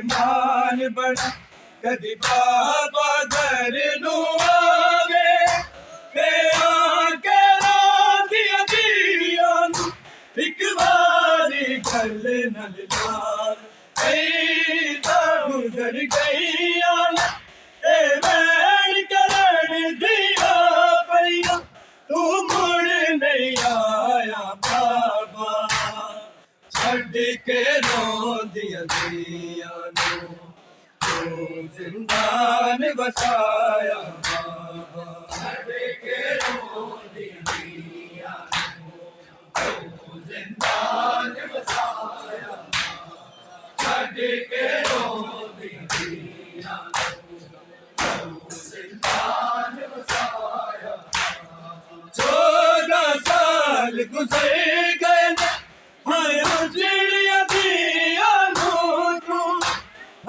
अरमान बड़ा कदी बाबा घर नू आवे ते आके रांदिया दिया नू एक बारी गल नल लाल कई तां गुजर गईया ए वैन करन दिया पईया तू मुड़ नहीं आया बाबा छड़ के रोंदिया दिया नू तू जिंदान बसाया बाबा छड़ के रोंदिया दिया नू तू जिंदान बसाया छड़ के रोंदिया दिया नू तू जिंदान बसाया 14 साल गुजर गए हाय चिड़िया दिया नू तू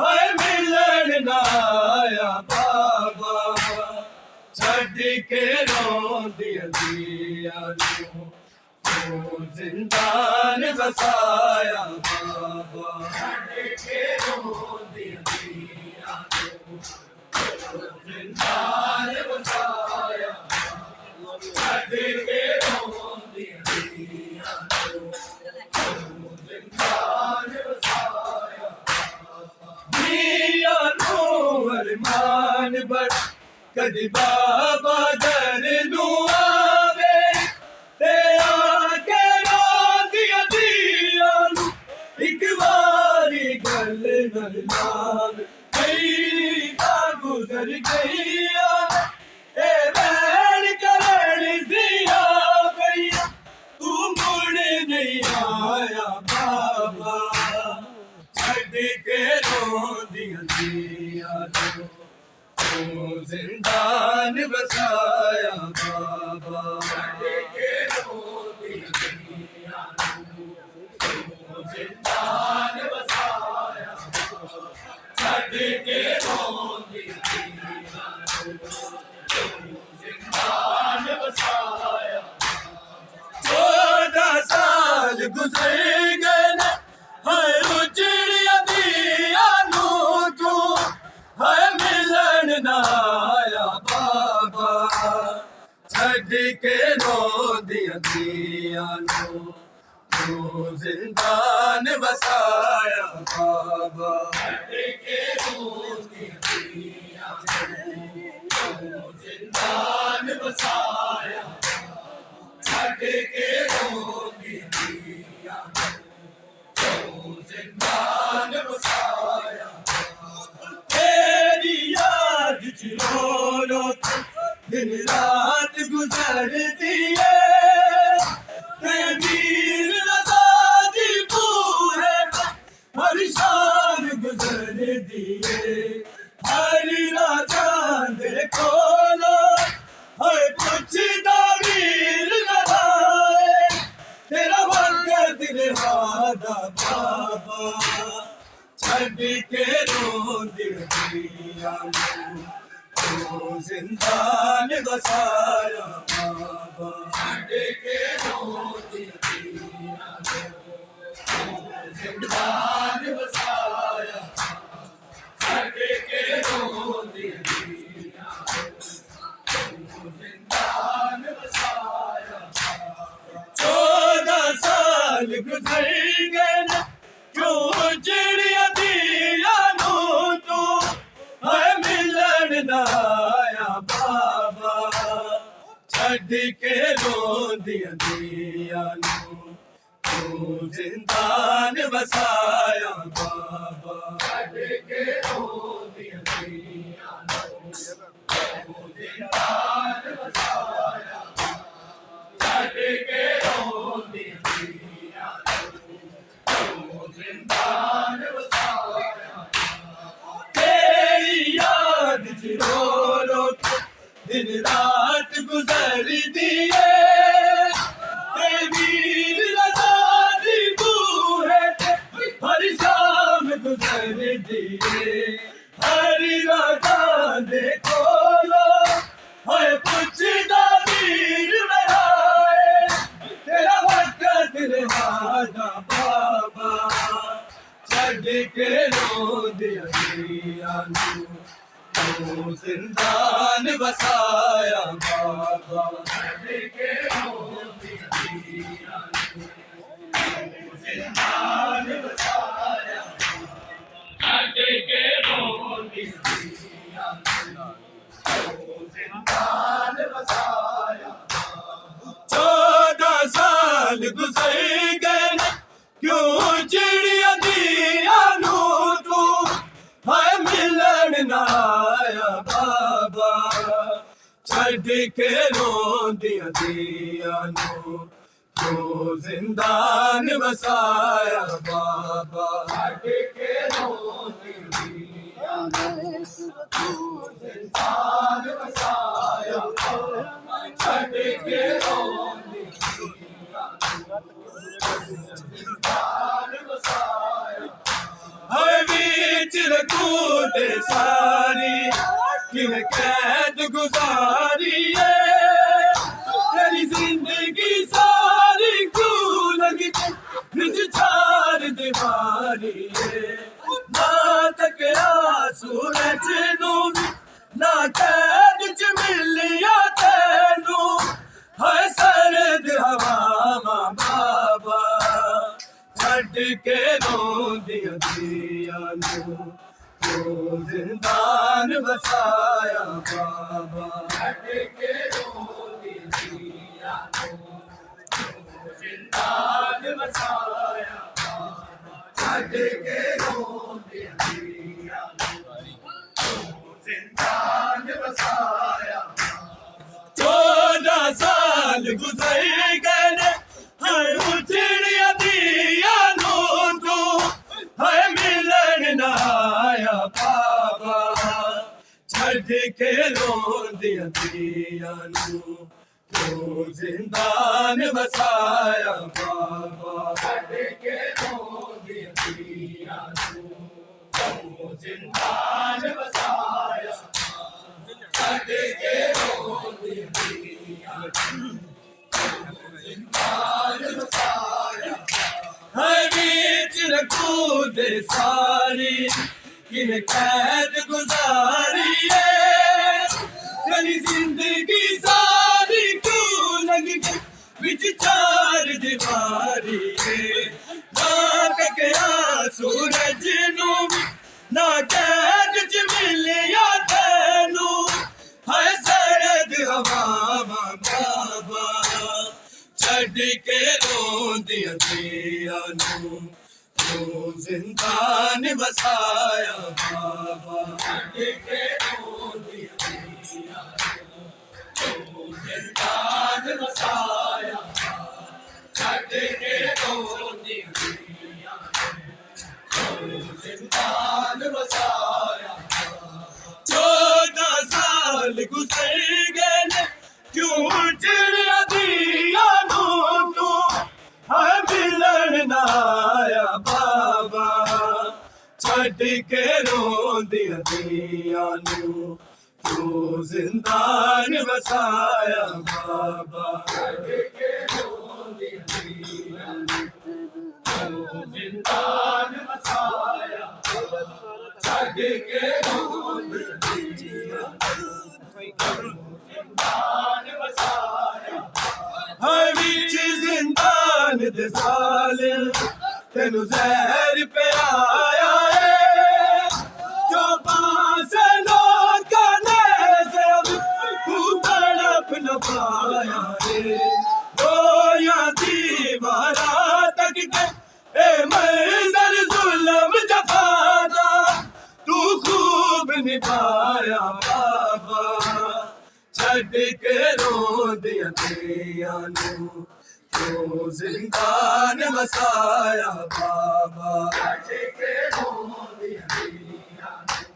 हाय मिलन ना आया बाबा छड़ के रोंदिया दिया नू तू जिंदान बसाया बाबा छड़ के रोंदिया दिया नू तू जिंदान बसाया छड़ के रोंदिया दिया नू तू जिंदान बसाया दिया नू अरमान बड़ा कदी बाबा घर नू आवे ते आके रोंदिया दिया नू एक बारी गल नल लाल कई तां गुजर गईया ए वैन करन दिया पईया तू मुड़ नहीं आया बाबा छड़ के रोंदिया दिया नू तू जिंदान बसाया बाबा छड़ के रोंदिया दिया नू तू जिंदान बसाया छड़ के रोंदिया दिया नू तू जिंदान बसाया 14 साल गुजर गए हाय चिड़िया दिया नू तू हाय मिलन ना आया बाबा छड़ के रोंदिया दिया नू तू जिंदान बसाया बाबा छड़ के रोंदिया दिया नू तू जिंदान बसाया छड़ के रोंदिया दिया नू तू जिंदान बसाया तेरी याद च रो रो दिन रात गुजरती है ते वीर रज़ा दी पूरे हर शाम गुजरती है हर राजा दे कोलो हर पुछदा वीर लड़ाए तेरा वक्त रहा बाबा छड़ के रोंदिया दिया नू तू जिंदान बसाया बाबा छड़ के रोंदिया दिया नू तू जिंदान बसाया छड़ के रोंदिया दिया नू तू जिंदान बसाया 14 साल गुजर गए क्यों चिड़िया दिया नू तू हाय मिलन ना आया बाबा छड़ के रोंदिया दिया नू तू जिंदान बसाया बाबा छड़ के रोंदिया दिया नू तू जिंदान बसाया छड़ के रोंदिया दिया नू तू जिंदान बसाया तेरी याद च रो रो दिन रात गुजरती है ते वीर रज़ा दी पूरे हर शाम गुजरती है हर राजा दे कोलो हाय पुछदा वीर मेरा तेरा वक्त रहा बाबा ਛੱਡ ਕੇ ਰੋਂਦੀਆਂ ਧੀਆਂ ਨੂੰ ਤੂੰ ਜ਼ਿੰਦਾਨ ਵਸਾਇਆ ਬਾਬਾ ਛੱਡ ਕੇ ਰੋਂਦੀਆਂ ਧੀਆਂ ਨੂੰ ਤੂੰ ਜ਼ਿੰਦਾਨ ਵਸਾਇਆ ਛੱਡ ਕੇ ਰੋਂਦੀਆਂ ਧੀਆਂ ਨੂੰ ਤੂੰ ਜ਼ਿੰਦਾਨ ਵਸਾਇਆ 14 ਸਾਲ ਗੁਜ਼ਰ ਗਏ ਕਿਉਂ ਚਿੜੀਆਂ ਦੀਆਂ ਨੂੰ ਤੂੰ ਹਾਏ ਮਿਲਣ ਨਾ ਆਇਆ ਬਾਬਾ ਛੱਡ ਕੇ ਰੋਂਦੀਆਂ ਧੀਆਂ ਨੂੰ ਤੂੰ ਜ਼ਿੰਦਾਨ ਵਸਾਇਆ ਬਾਬਾ ਛੱਡ ਕੇ ਰੋਂਦੀਆਂ ਧੀਆਂ ਨੂੰ ਤੂੰ ਜ਼ਿੰਦਾਨ ਵਸਾਇਆ ਛੱਡ ਕੇ ਰੋਂਦੀਆਂ ਧੀਆਂ ਨੂੰ ਜ਼ਿੰਦਾਨ ਵਸਾਇਆ ਹਾਏ ਵਿੱਚ ਰਖੂ ਤੇ ਸਾਰੀ ਕਿਵੇਂ ਕੈਦ ਗੁਜ਼ਾਰੀਏ ਤੇਰੀ ਜ਼ਿੰਦਗੀ ਸਾਰੀ ਕਿਉਂ ਲੱਗੀ ਵਿੱਚ ਚਾਰ ਦੀਵਾਰੀਏ ਨਾ ਤੱਕਿਆ ਸੂਰਜ ਨੂੰ ਵੀ ਨਾ ਕੈਦ ਚ ਮਿਲਿਆ ਤੈਨੂੰ ਹਾਏ ਸਰਦ ਹਵਾਵਾਂ ਬਾਬਾ ਛੱਡ ਕੇ ਰੋਂਦੀਆਂ ਧੀਆਂ ਨੂੰ ਤੂੰ ਜ਼ਿੰਦਾਨ ਵਸਾਇਆ ਬਾਬਾ ਛੱਡ ਕੇ ਰੋਂਦੀਆਂ ਧੀਆਂ ਨੂੰ ਤੂੰ ਜ਼ਿੰਦਾਨ ਵਸਾਇਆ ਬਾਬਾ ਛੱਡ ਕੇ ਰੋਂਦੀਆਂ ਧੀਆਂ ਨੂੰ ਤੂੰ ਜ਼ਿੰਦਾਨ ਵਸਾਇਆ 14 ਸਾਲ ਗੁਜ਼ਰ ਗਏ ਨੇ ਹਾਏ ਉਜੜੀਆਂ ਧੀਆਂ ਨੂੰ ਤੂੰ ਹਾਏ ਮਿਲਣ ਨਾ ਆਇਆ ਬਾਬਾ ਛੱਡ ਕੇ ਰੋਂਦੀਆਂ ਧੀਆਂ ਨੂੰ ਤੂੰ ਜ਼ਿੰਦਾਨ ਵਸਾਇਆ ਬਾਬਾ ਛੱਡ ਕੇ ਰੋਂਦੀਆਂ ਧੀਆਂ ਨੂੰ ਤੂੰ ਜ਼ਿੰਦਾਨ ਵਸਾਇਆ ਛੱਡ ਕੇ ਰੋਂਦੀਆਂ ਧੀਆਂ ਨੂੰ ਜ਼ਿੰਦਾਨ ਵਸਾਇਆ ਹਾਏ ਵਿੱਚ ਰਖੂ ਦੇ ਸਾਰੀ ਕਿਵੇਂ ਕੈਦ ਗੁਜ਼ਾਰੀਏ ਤੇਰੀ ਜ਼ਿੰਦਗੀ ਸਾਰੀ ਕਿਉਂ ਲੱਗੀ ਵਿੱਚ ਚਾਰ ਦੀਵਾਰੀਏ ਨਾ ਤੱਕਿਆ ਸੂਰਜ ਨੂੰ ਵੀ ਨਾ ਕੈਦ ਚ ਮਿਲਿਆ ਤੈਨੂੰ ਹਾਏ ਸਰਦ ਹਵਾਵਾਂ ਬਾਬਾ ਛੱਡ ਕੇ ਰੋਂਦੀਆਂ ਧੀਆਂ ਨੂੰ ਤੂੰ ਜ਼ਿੰਦਾਨ ਵਸਾਇਆ ਬਾਬਾ ਛੱਡ ਕੇ ਰੋਂਦੀਆਂ ਧੀਆਂ ਨੂੰ ਤੂੰ ਜ਼ਿੰਦਾਨ ਵਸਾਇਆ ਛੱਡ ਕੇ ਰੋਂਦੀਆਂ ਧੀਆਂ ਨੂੰ ਤੂੰ ਜ਼ਿੰਦਾਨ ਵਸਾਇਆ 14 ਸਾਲ ਗੁਜ਼ਰ ਗਏ ਨੇ ਕਿਉਂ ਚਿੜੀਆਂ ਦੀਆਂ ਨੂੰ ਤੂੰ ਹਾਏ ਮਿਲਣ ਨਾ ਆਇਆ ਬਾਬਾ ਛੱਡ ਕੇ ਰੋਂਦੀਆਂ ਧੀਆਂ ਨੂੰ ਤੂੰ ਜ਼ਿੰਦਾਨ ਵਸਾਇਆ ਬਾਬਾ ਛੱਡ ਕੇ ਰੋਂਦੀਆਂ ਧੀਆਂ ਨੂੰ ਤੂੰ ਜ਼ਿੰਦਾਨ ਵਸਾਇਆ ਛੱਡ ਕੇ ਰੋਂਦੀਆਂ ਧੀਆਂ ਨੂੰ ਜ਼ਿੰਦਾਨ ਵਸਾਇਆ ਹਾਏ ਵਿੱਚ ਜ਼ਿੰਦਾਨ ਦੇ ਜ਼ਾਲਿਮ ਤੈਨੂੰ ਜ਼ਹਿਰ ਪਿਆਇਆ ਏ ਜੋ ਪਾਸੇ ਲੋਕਾਂ ਨੇ ਜ਼ਹਿਰ ਤੂੰ ਤੜਪ ਨਾ ਪਾਇਆ ਏ ਰੋਇਆ ਦੀਵਾਰਾਂ ਤੱਕ ਕੇ ਏ ਮੰਜ਼ਰ ਜ਼ੁਲਮ ਜਫਾ ਦਾ ਤੂੰ ਖੂਬ ਨਿਭਾਇਆ ਬਾਬਾ ਛੱਡ ਕੇ ਰੋਂਦੀਆਂ ਧੀਆਂ ਨੂੰ ਤੂੰ ਜ਼ਿੰਦਾਨ ਵਸਾਇਆ ਬਾਬਾ ਛੱਡ ਕੇ ਰੋਂਦੀਆਂ ਧੀਆਂ ਨੂੰ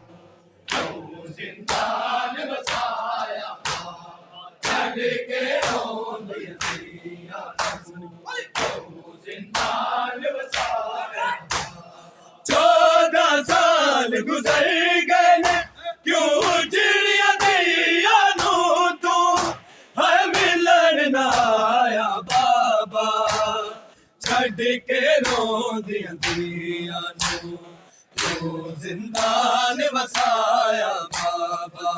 ਤੂੰ ਜ਼ਿੰਦਾਨ ਵਸਾਇਆ ਬਾਬਾ ਛੱਡ ਕੇ ਰੋਂਦੀਆਂ ਧੀਆਂ ਨੂੰ ਤੂੰ ਜ਼ਿੰਦਾਨ ਵਸਾਇਆ 14 ਸਾਲ ਗੁਜ਼ਰ ਗਏ ਨੇ ਕਿਉਂ ਚਿੜੀਆਂ ਦੀਆਂ ਨੂੰ ਤੂੰ ਹਾਏ ਮਿਲਣ ਨਾ ਆਇਆ ਬਾਬਾ ਛੱਡ ਕੇ ਰੋਂਦੀਆਂ ਧੀਆਂ ਨੂੰ तू जिंदान वसाया बाबा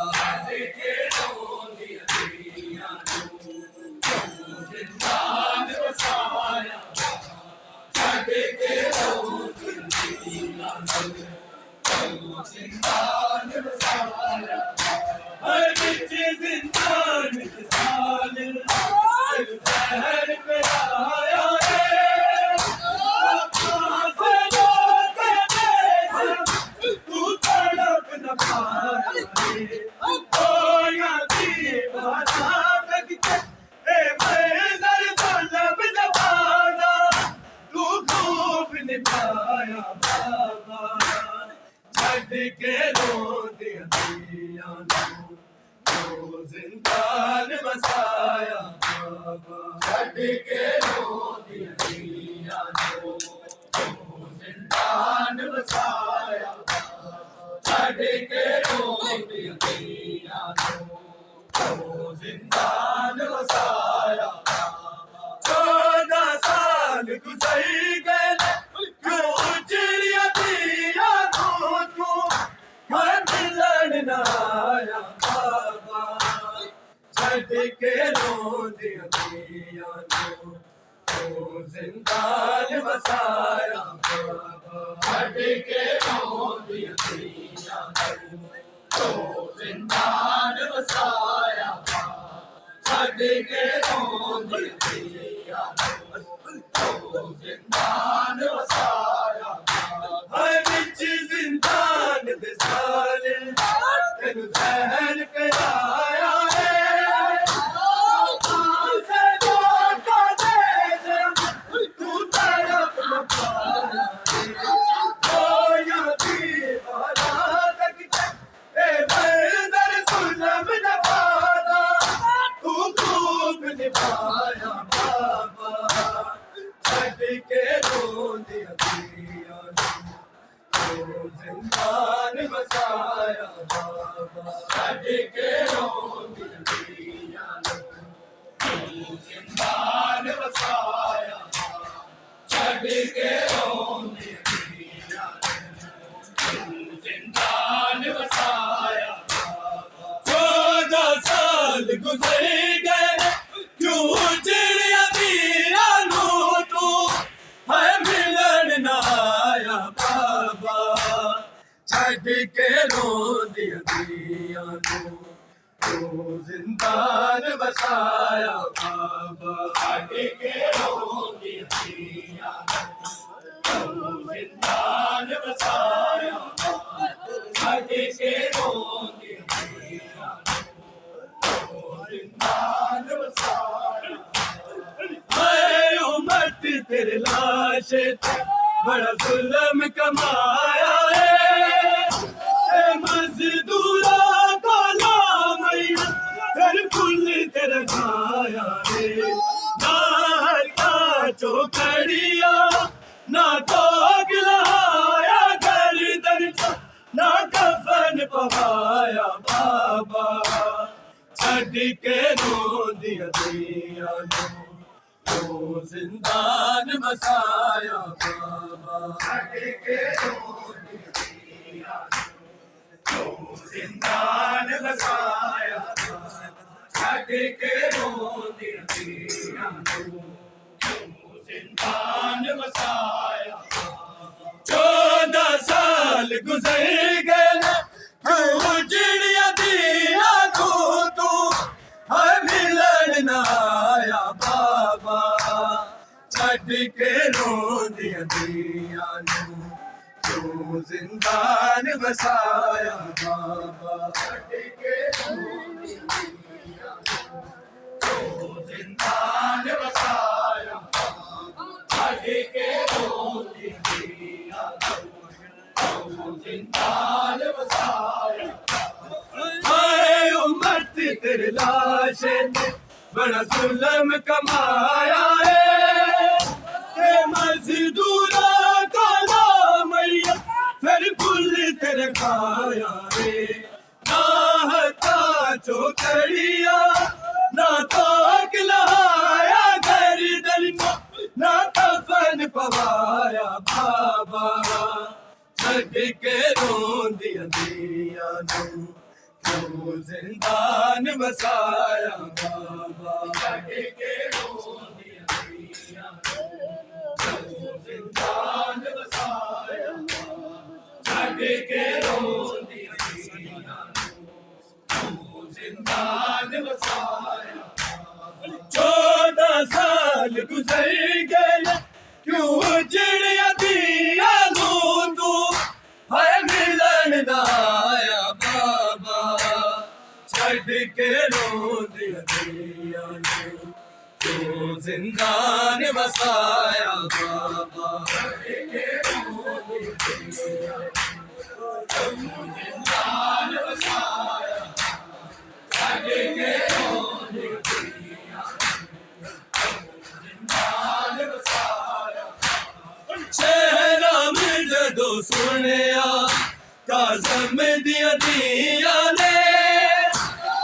जिंदान वसाया जिंदान वसाया हर बिच जिंदान विसाल जहर पे आया तू तड़प न पाया ओ या दीवाना लगते ए मैं ज़ल्ब जवाना तू खूब निभाया बाबा छड़ के रो दिया तो जिंदान बसाया बाबा छड़ के रो दिया तो जिंदान बसाया छड़ के रो दिया तो जिंदान बसाया 14 साल गुजर गए क्यों चिड़िया दिया तू मैं मिलन न आया बाबा छड़ के रो दिया तो जिंदान बसाया बाबा छड़ के रो दिया तो जिंदान बसाया छड़ के रो दिया तो जिंदान बसाया हर बिच जिंदान दे साले तेनू जहर पे आया है तू तड़प न पाया ओ या दीवाना लगते ए बंदर सुलम न पाना तू खूब निभाया बाबा छड़ के रो दिया तो जिंदान बसाया बाबा छड़ के रो दिया तो जिंदान बसाया छड़ के रो दिया तो जिंदान बसाया 14 साल गुजर गए क्यों चिड़िया दिया तू है मिलन न आया बाबा छड़ के रो दिया तो जिंदान बसाया बाबा छड़ के रो दिया तो जिंदान बसाया छड़ के रो दिया तो जिंदान बसाया उम्मत तेरे लाश बड़ा जुल्म कमाया है मजदूरा को लामैया फिर फुल तेरा खाया है ना का चौकड़िया ना तो गिलाया गर्दन ना कफन पवाया बाबा छड़ के रो दिया तो जिंदान बसाया बाबा छड़ के रो दिया तो जिंदान बसाया छड़ के रो दिया तो जिंदान बसाया 14 साल गुजर गए क्यों चिड़िया दिया तू है मिलन न आया बाबा छड़ के रो दिया तो जिंदान बसाया बाबा छड़ के रो दिया तो जिंदान बसाया छड़ के रो दिया तो जिंदान बसाया उम्मत तेरे लाश ने बड़ा जुल्म कमाया है मजदूरा को लामैया फिर फुल तेरे खाया रे ना हता चौकड़िया ना तो गिलाया गर्दन ना कफन पवाया बाबा छड़ के रोंदियां दियां नू क्यों जिंदान बसाया बाबा छड़ के रोंदियां दियां नू क्यों जिंदान बसाया छड़ के रोंदियां दियां नू जिंदान बसाया 14 साल गुजर गए क्यों चिड़िया दिया नू तू है मिलन ना आया बाबा छड़ के रोंदियां दियां नू क्यों जिंदान बसाया बाबा छड़ के रोंदियां दियां नू क्यों जिंदान बसाया छड़ के रोंदियां चेहरा में जदों सुनिया काज़म दिया दिया ने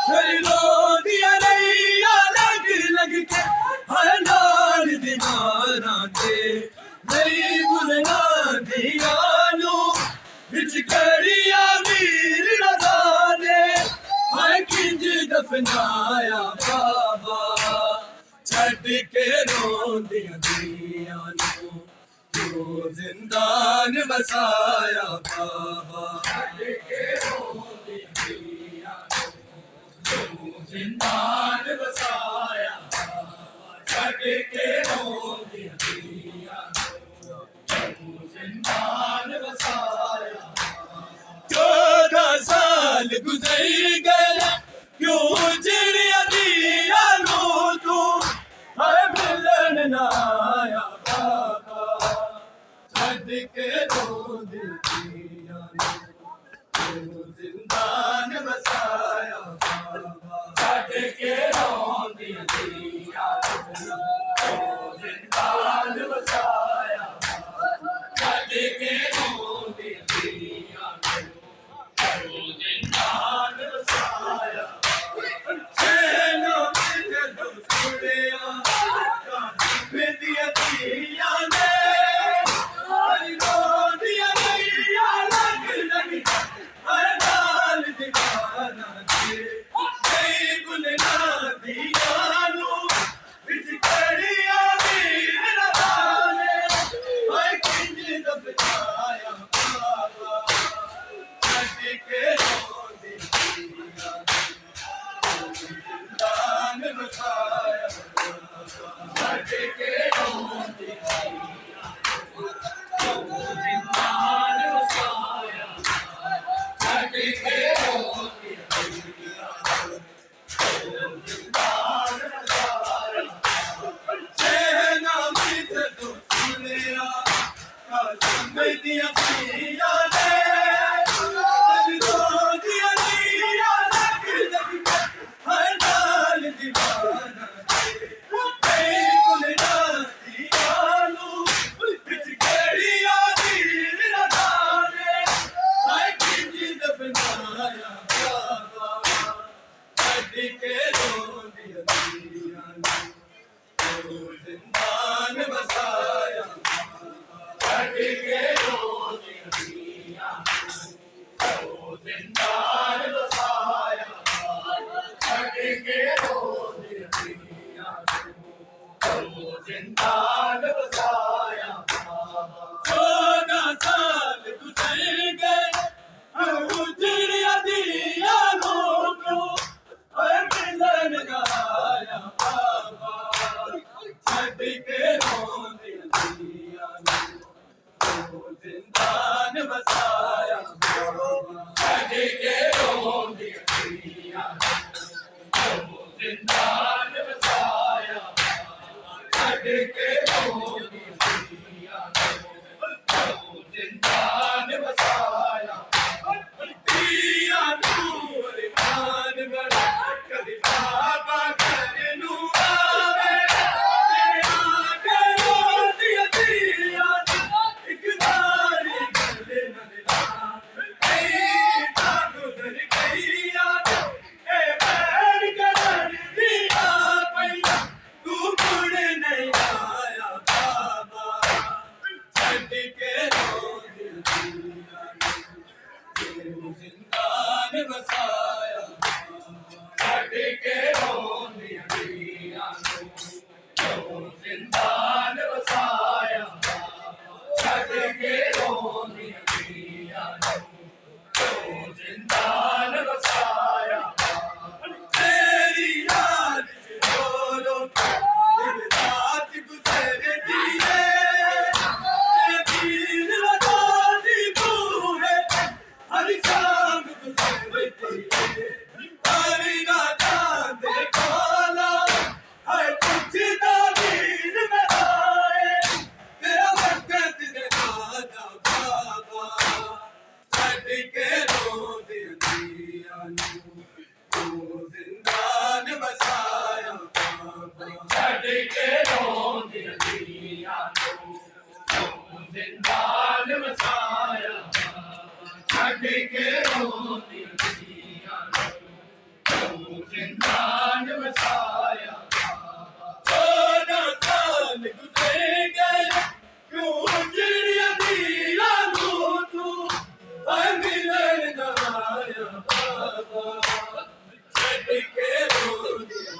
फिर रोंदियां रहियां लग लग के हर नाल दीवाना ते नहीं भुलना दिया नू विच कड़िया वीर नज़ारे हाय किंज दफनाया बाबा छड़ के रोंदियां दियां नू क्यों जिंदान बसाया बाबा छड़ के रोंदियां दियां नू क्यों जिंदान बसाया बाबा छड़ के रोंदियां दियां नू क्यों जिंदान बसाया 14 साल गुजर गए क्यों चिड़िया दिया नू तू है मिलन ना आया बाबा छड़ के रोंदियां दियां नू क्यों जिंदान बसाया बाबा छड़ के रोंदियां दियां नू क्यों जिंदान बसाया छड़ के रोंदियां दियां नू क्यों जिंदान बसाया चैनो में जदों सुनिया काज़म दिया दियां ने हर रोंदियां रहियां लग लग हर नाल दीवाना ते नहीं भुलना दिया नू विच कड़िया वीर नज़ारे हाय किंज दफनाया बाबा छड़ के रोंदियां दियां नू जिंदान बसाया छड़ के रोंदियां दियां नू जिंदान बसाया छड़ के रोंदियां दियां नू जिंदान बसाया चेहरा में जदों सुनिया काज़म दिया दिया ने हर रोंदियां दियां लग लग के हर नाल दीवाना ते नहीं भुलना दिया नू विच कड़िया वीर नज़ारे हाय किंज दफनाया बाबा छड़ के रोंदियां दियां नू क्यों जिंदान बसाया छड़ के रोंदियां दियां नू क्यों जिंदान बसाया छड़ के रोंदियां दियां नू क्यों जिंदान बसाया 14 साल गुजर गए क्यों चिड़िया दिया नू क्यों है मिलन ना आया बाबा छड़ के रोंदियां दियां नू क्यों जिंदान बसाया बाबा छड़ के रोंदियां दियां नू क्यों जिंदान बसाया छड़ के रोंदियां दियां नू क्यों जिंदान बसाया दिया नूर मान बड़ा कभी बाबा घर नू आवे तेरा करो दिया दिया एक बारी गले न ਵਸਾਇਆ ਛੱਡ ਕੇ ਰੋਂਦੀਆਂ ਧੀਆਂ ਨੂੰ ਕਿਉਂ ਜ਼ਿੰਦਾਨ ਵਸਾਇਆ ਛੱਡ ਕੇ ਰੋਂਦੀਆਂ ਧੀਆਂ ਨੂੰ ਕਿਉਂ ਜ਼ਿੰਦਾਨ ਵਸਾਇਆ तेरी याद से रो रो दिन रात गुजरती है दिल लगाती तू है हर शाम गुजरती है हरी रात देखा हर कुछ दिल में आए तेरा वक्त दिखाना बाबा छड़ के रो दिया तू जिंदान बसाया छड़ के रोंदियां धीआं तू जिंदान बसाया छड़ के रोंदियां धीआं तू जिंदान बसाया 14 साल गुजर गए क्यों चिड़िया धीआं तू है मिलन ना आया बाबा छड़ के रोंदियां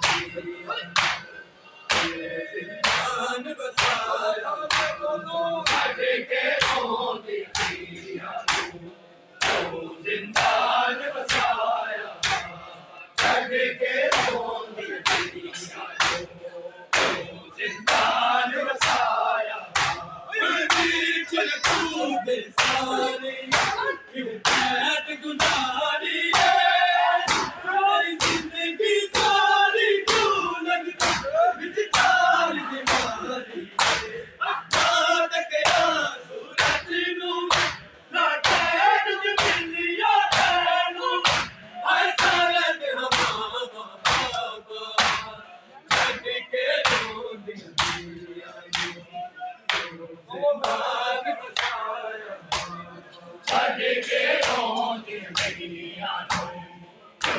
जिंदान बसाया छड़ के रोंदियां तू जिंदान बसाया छड़ के रोंदियां तू जिंदान बसाया चल तू बेसारी क्यों कैद गुजारी है जिंदगी सारी क्यों लगती विचार दीवारी बात क्या सूरत नू ना कैद मिलिया तैनू हर सारत हमारा बाबा छड़ के रोंदियां जिंदान बसाया छड़ के रोंदियां धीआं तू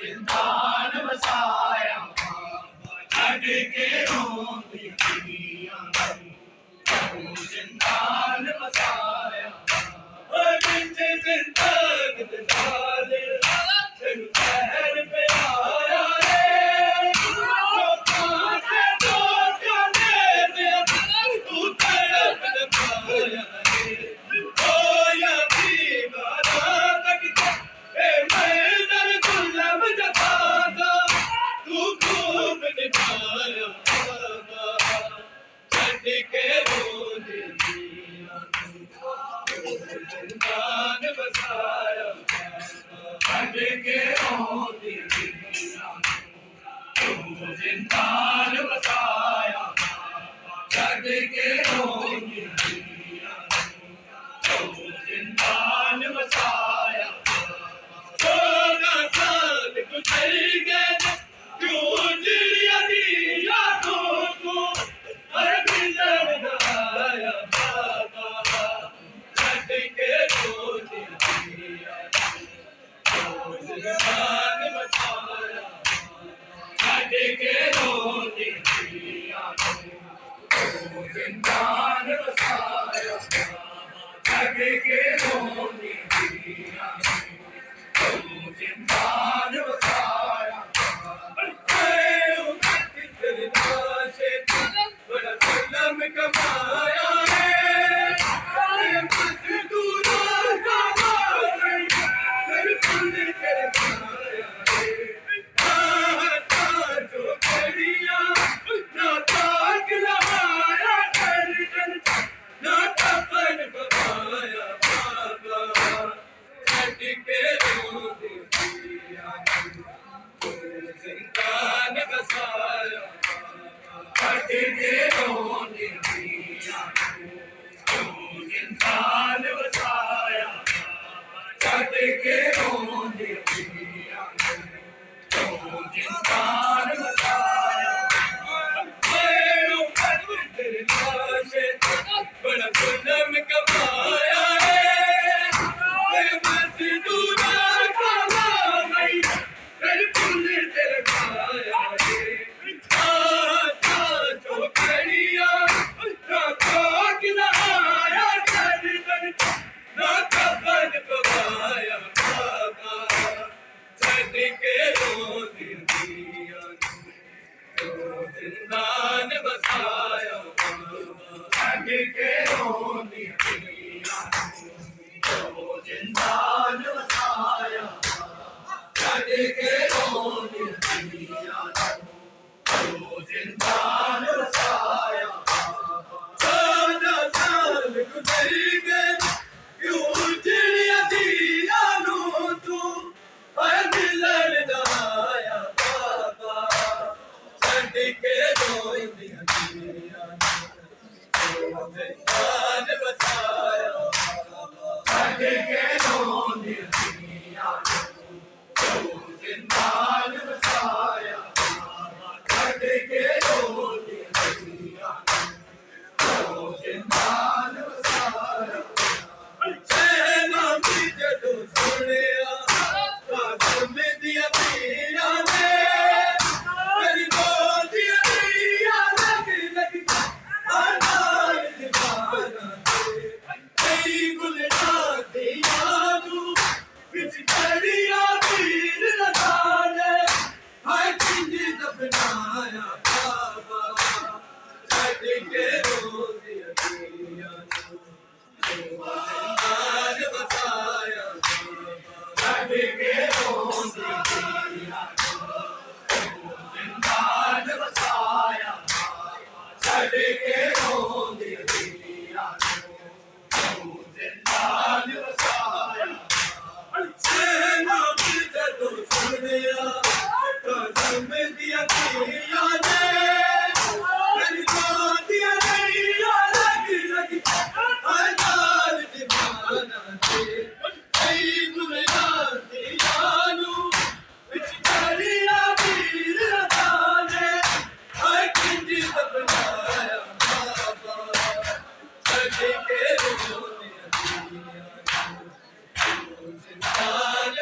जिंदान बसाया छड़ के रोंदियां धीआं तू जिंदान बसाया बिच जिंदान दिलाले तेनू शहर पे आया रे लोकां से धोखा दे दिया तू तड़प पाया रे ओ यतीम अनाथ ए मैं दर गुलाम जफादा तू खूब निभाया बाबा छड़ के रोंदियां तू जिंदान बसाया छड़ के रोंदियां तू जिंदान बसाया छड़ के रोंदियां तू जिंदान बसाया 14 साल गुजर गए क्यों चिड़िया धीआं तू हर मिलन ना आया बाबा छड़ के रोंदियां तू जिंदान बसाया छड़ के रोंदियां तू जिंदान बसाया छड़ के रोंदियां तू जिंदान बसाया तेरे नाशे बड़ा जुल्म कमाया है मजदूरा का मार फिर पुल कर खाया है जो करिया ना ताक लगाया कर ना कफन बनाया बाबा छड़ के रोंदियां तू जिंदान बसाया छड़ के रोंदियां तू जिंदान बसाया छड़ के रोंदियां तू जिंदान बसाया तेरे नाशे बड़ा जुल्म कमाया है मजदूरा का मार फिर पुल कर खाया जो करिया ना ताक लगाया कर ना कफन बनाया बाबा जिंदान वसाया छड़ के रोने दिया तो जिंदान वसाया 14 साल गुजर गए क्यों चिड़िया दिया नू तू है मिलन ना आया बाबा छड़ के रोने दिया तो जिंदान वसाया छड़ के रोने दिया तो जिंदान वसाया छड़ के रोने दिया तो जिंदान वसाया सैना की जदों सुनिया कासम दिया पिया ने मेरी गोदिया दिया लग लग अनार दीवाना कई गुलना दिया तू बिच चढ़िया पीर लगाने हाय किंज दफनाया बाबा छड़ के रोदिया दिया जिंदान वसाया छड़ के रोदिया दिया जिंदान वसाया छड़ के रोदिया दिया जिंदान वसाया सेना की जदों सुनिया कसम दिया पिया ने मेरी गोदिया दिया लग लग अनार दीवाना थे कई गुलना दिया नू बिच चढ़िया पीर लगाने हाय किंज दफनाया बाबा छड़ के रोने दिया जिंदान